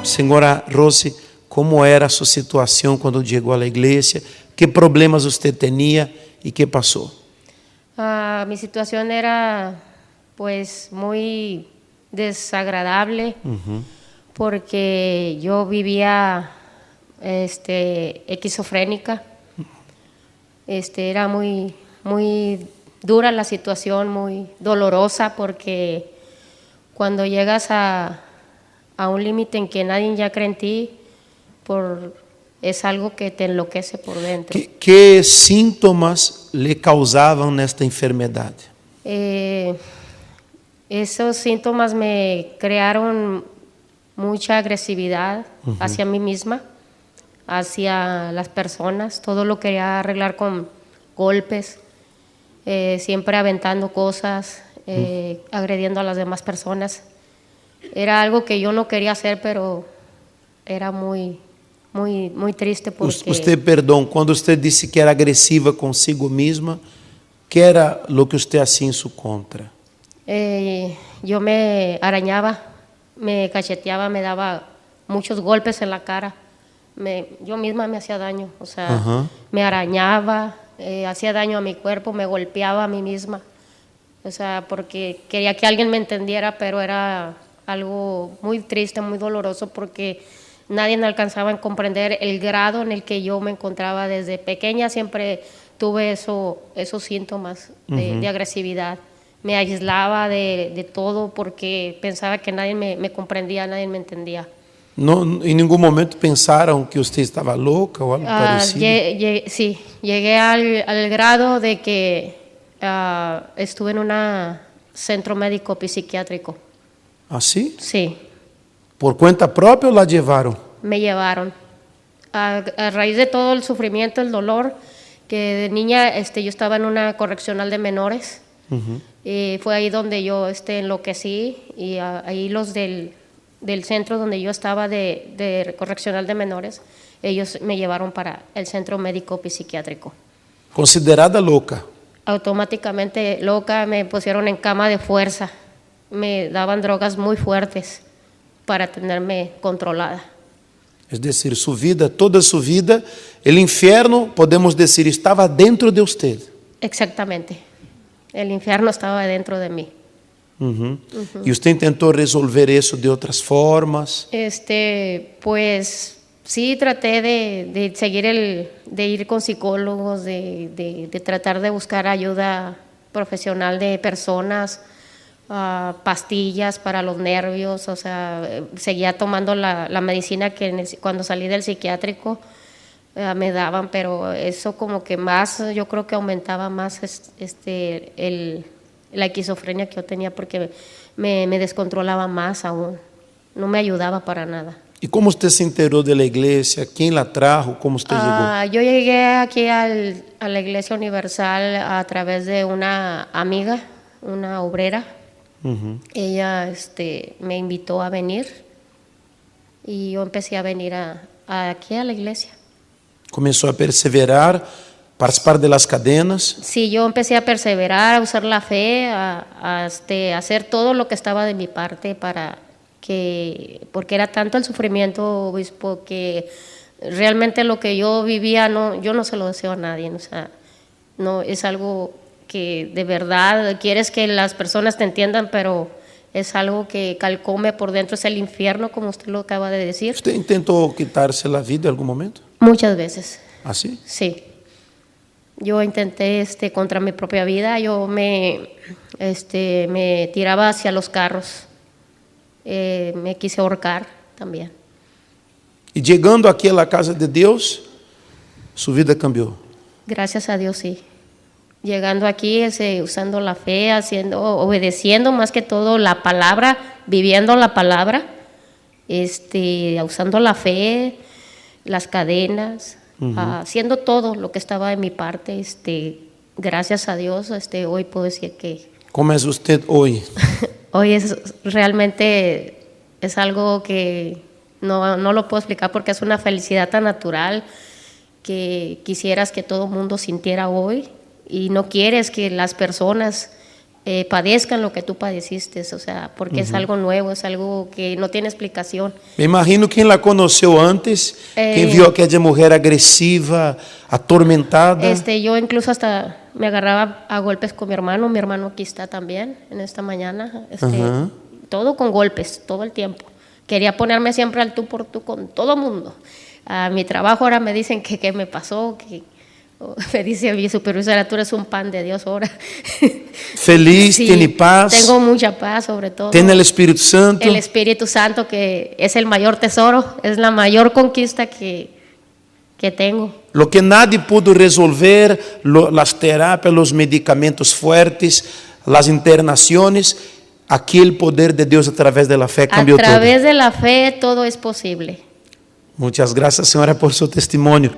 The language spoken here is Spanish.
Senhora Rose, como era sua situação quando chegou à igreja? Que problemas você tinha e que passou? Mi situación era pues muy desagradable porque yo vivía esquizofrénica. Era muy dura la situación, muy dolorosa, porque cuando llegas a un límite en que nadie ya cree en ti, es algo que te enloquece por dentro. Que síntomas lhe causavam esta enfermidade? Esos síntomas me crearon mucha agresividad hacia mí misma, hacia las personas. Todo lo quería arreglar con golpes, siempre aventando cosas, agrediendo a las demás personas. Era algo que yo no quería hacer, pero era muy triste porque... Usted, perdão, quando você disse que era agressiva consigo mesma, que era o que você hacía em sua contra? Yo me arañaba, me cacheteaba, me daba muchos golpes en la cara. Yo misma me hacía daño, o sea, me arañaba, hacía daño a mi cuerpo, me golpeaba a mí misma. O sea, porque quería que alguien me entendiera, pero era algo muy triste, muy doloroso, porque nadie me alcanzaba a comprender el grado en el que yo me encontraba desde pequeña. Siempre tuve esos síntomas de agresividad. Me aislaba de todo porque pensaba que nadie me comprendía, nadie me entendía. Não, em nenhum momento pensaram que você estava louca ou algo parecido? Sí, llegué al grado de que estuve en un centro médico psiquiátrico. Assim? Sí. Por conta própria ou la llevaram? Me llevaron. A raíz de todo el sufrimiento, el dolor, que de niña yo estaba en una correccional de menores. Y fue ahí donde yo enloquecí, y ahí los del centro donde yo estaba de correccional de menores, ellos me llevaron para el centro médico psiquiátrico. Considerada louca? Automáticamente loca, me pusieron en cama de fuerza, me daban drogas muy fuertes para tenerme controlada. Es decir, su vida, toda su vida, el infierno, podemos decir, estaba dentro de usted. Exactamente. El infierno estaba dentro de mí. ¿Y usted intentó resolver eso de otras formas? Pues sí, traté de seguir de ir con psicólogos, de tratar de buscar ayuda profesional de personas, pastillas para los nervios. O sea, seguía tomando la medicina que cuando salí del psiquiátrico me daban, pero eso como que más, yo creo que aumentaba más la esquizofrenia que yo tenía, porque me descontrolaba más aún, no me ayudaba para nada. ¿Y cómo usted se enteró de la iglesia? ¿Quién la trajo? ¿Cómo usted llegó? Yo llegué aquí a la Iglesia Universal a través de una amiga, una obrera. Ella me invitó a venir y yo empecé a venir aquí a la iglesia. Comenzó a perseverar, participar de las cadenas. Sí, yo empecé a perseverar, a usar la fe, a hacer todo lo que estaba de mi parte porque era tanto el sufrimiento, obispo, que realmente lo que yo vivía yo no se lo deseo a nadie. O sea, no es algo que de verdad quieres que las personas te entiendan, pero es algo que calcome por dentro, es el infierno, como usted lo acaba de decir. ¿Usted intentó quitarse la vida en algún momento? Muchas veces. ¿Ah, sí? Sí. Yo intenté contra mi propia vida. Yo me tiraba hacia los carros. Me quise ahorcar también. Y llegando aquí a la casa de Dios, su vida cambió. Gracias a Dios, sí. Llegando aquí, usando la fe, obedeciendo más que todo la palabra, viviendo la palabra, usando la fe, las cadenas, haciendo todo lo que estaba de mi parte. Gracias a Dios, hoy puedo decir que... ¿Cómo es usted hoy? Hoy realmente es algo que no lo puedo explicar, porque es una felicidad tan natural que quisieras que todo el mundo sintiera hoy, y no quieres que las personas padezcan lo que tú padeciste, o sea, porque es algo nuevo, es algo que no tiene explicación. Me imagino quem la conheceu antes, quem viu aquela mulher agressiva, atormentada. Yo incluso hasta me agarraba a golpes con mi hermano aquí está también en esta mañana, todo con golpes, todo el tiempo. Quería ponerme siempre al tú por tú con todo mundo. A mi trabajo ahora me dicen que qué me pasó, me dice mi supervisora, tú eres un pan de Dios ahora. Feliz, Sí, tiene paz. Tengo mucha paz sobre todo. Tiene el Espíritu Santo. El Espíritu Santo, que es el mayor tesoro, es la mayor conquista que tengo. Lo que nadie pudo resolver, las terapias, los medicamentos fuertes, las internaciones, aquí el poder de Dios a través de la fe cambió todo. A través de la fe todo es posible. Muchas gracias, señora, por su testimonio.